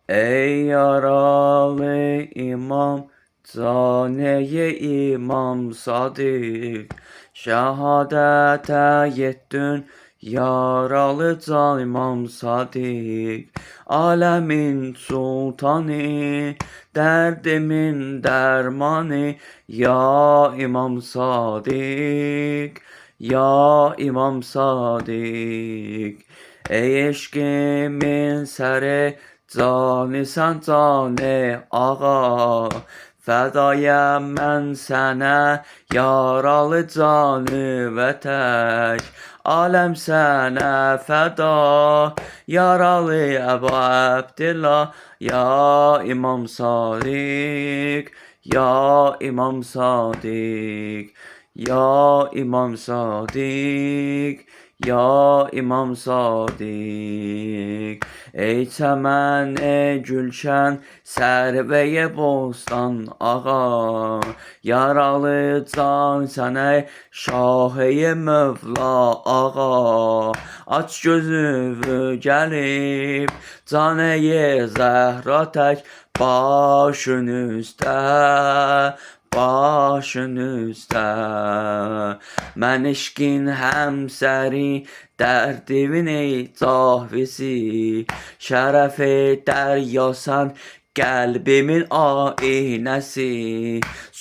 Ey yaralı imam, taneye imam sadık, şehadete yettin, yaralı can imam sadık. Alemin sultanı, derdimin dermanı, ya imam sadık, ya imam sadık. Ey eşkimin sere, canı sen canı ağa, fədayəm mən sənə, yaralı canı və tək. Aləm sənə fəda, yaralı Əbu Abdillah, ya İmam Sadiq, ya İmam Sadiq, ya İmam Sadiq, ya İmam Sadiq. Ey çəmən, gülşən, sərvəyə bostan ağa, yaralı can sənə, şahı Mövla ağa. Aç gözünü gəlib, canəyə Zəhra tək, başın üstə, başın üstə. Mən eşqin həmsəri, dərdimin ey cahvisi, şərəfi dəryasan, qəlbimin aynəsi.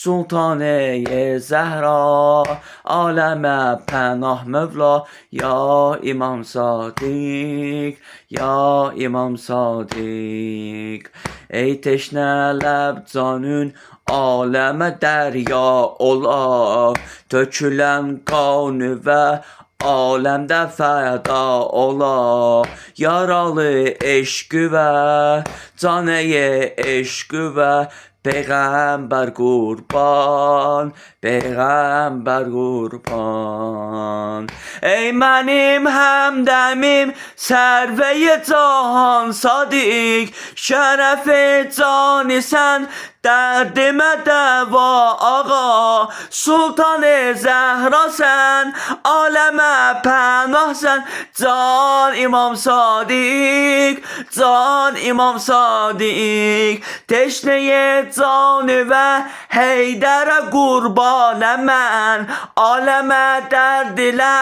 Sultanə Zəhra, aləmə pənah Mövla, ya İmam Sadiq, ya İmam Sadiq. Ey teşnə ləb canın, aləmə dərya ola, tökülən qanı və aləmdə fəda ola. Yaralı eşqü və canəyə eşqü və Peyğəmbər qurban, Peyğəmbər qurban. Ey mənim həmdəmim, sərvəyə cahan sadiq, şərəfi cani sən, dərdimə dəva ağa. Sultanı Zəhra sən, aləmə pənah sən, can İmam Sadiq, can İmam Sadiq. Teşneye canı və Heydərə qurbanəm mən, aləmə dərd ilə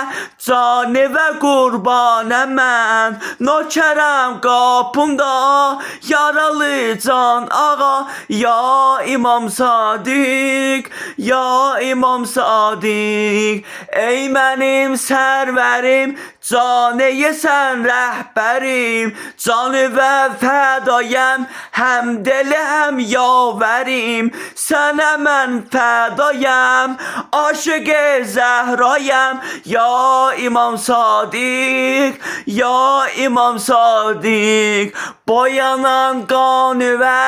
canı və qurbanəm mən. Nökərəm qapımda, yaralı can ağa, ya İmam Sadiq, ya İmam Sadiq. Ey mənim sərvərim, canəyə sən rəhbərim, canı və fədayəm, həm deli həm yavərim. Sənə mən fədayəm, aşık-ı Zəhrayəm, ya İmam Sadiq, ya İmam Sadiq. Boyanan qanı və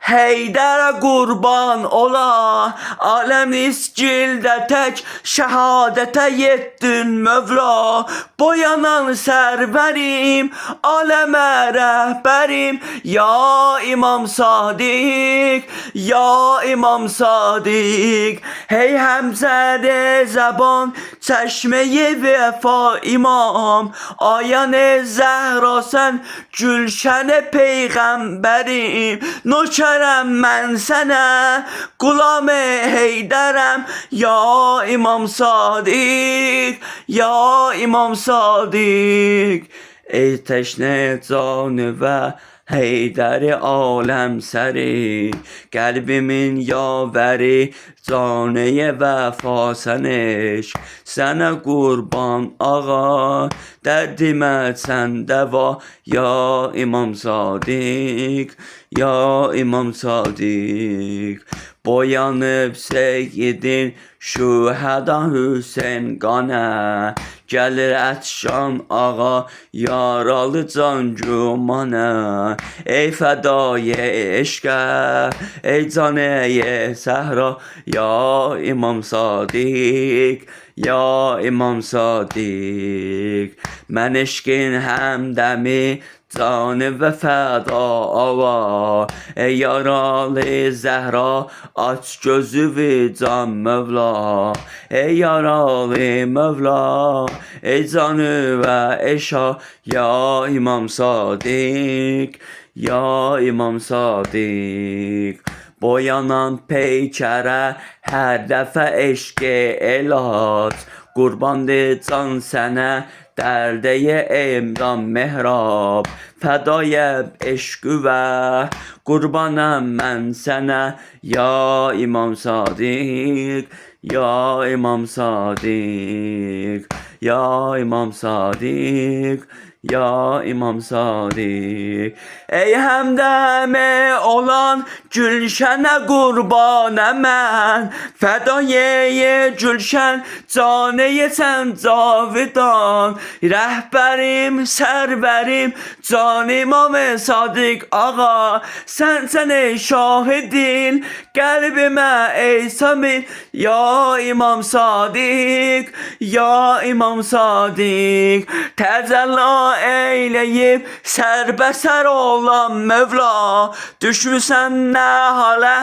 Heydərə qurban ola, aləm iskildə tək, şəhadətə yetdin Mövla. Boyanan sərvərim, aləmə rəhbərim, ya İmam Sadiq, ya İmam Sadiq. Hey həmzədə zəban, çəşməyi vəfa imam, ayan-ı Zəhra sən, gülşən-i Peyğəmbərim. Nökərəm mən sənə, qulam-ı Heydərəm, ya İmam Sadiq, ya İmam Sadiq. Ey təşnə canı və Heydəri aləm səri, qəlbimin yavəri, canəyə vəfa sən eşq. Sənə qurban ağa, dərdimə sən dəva, ya İmam Sadiq, ya İmam Sadiq. Boyanıb Seyyidin şühəda Hüseyn qanə, gəlir ətşan ağa, yaralı can gümanə. Ey fədayı eşqə, ey canəyə Zəhra, ya İmam Sadiq, ya İmam Sadiq. Mən eşqin həmdəmi, canı və fəda ağa. Ey yaralı Zəhra, aç gözü can Mövla. Ey yaralı Mövla, ey canı və eşa, ya İmam Sadiq, Ya İmam Sadiq. Boyanan peykərə hər dəfə eşqe el at. Qurbandır can sənə, dərdəyə emran mehrab. Fədayəb eşqüvə, qurbanəm mən sənə. Ya İmam Sadiq, ya İmam Sadiq, ya İmam Sadiq, ya İmam Sadiq. Ey həmdəmi olan Gülşənə qurbanəm mən. Fədayəyə Gülşən, canəyə sən cavidan. Rəhbərim, sərvərim, can İmam Sadiq ağa. Sənsən ey şahidin, qəlbimə ey samir. Ya İmam Sadiq, ya İmam Sadiq. Təzəlla eyləyib sərbəsər olan Mövla. Düşmüsən nə halə,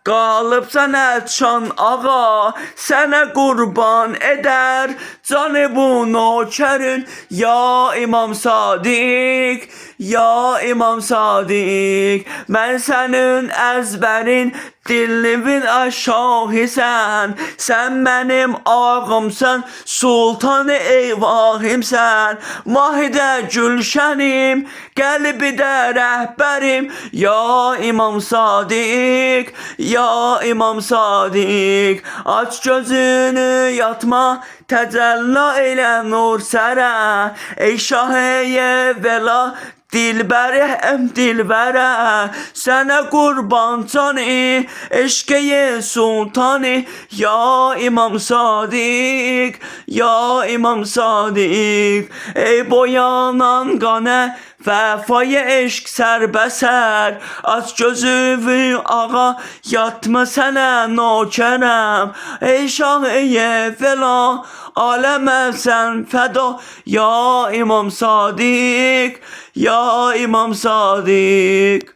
qalıbsan ətşan ağa. Sənə qurban edər canı bu nökərin. Ya İmam Sadiq, ya İmam Sadiq. Mən sənin əzbərin, dilimin şahisən. Sən mənim ağamsan, sultanı eyvahimsən. Mahidə Gülşənim, qəlbidə rəhbərim. Ya İmam Sadiq, ya İmam Sadiq. Aç gözünü yatma, təcəlla elə nur sərə. Ey şahəyə vela, dilbəri həm dilbərə. Sənə qurban canı, eşqəyə sultanı. Ya İmam Sadiq, ya İmam Sadiq. Ey boyanan qanə, vəfaya eşq sərbəsər. Aç gözünü ağa, yatma sənə nökərəm. Ey şahəyə vela, aləmə sən fəda. Ya İmam Sadiq, ya İmam Sadiq.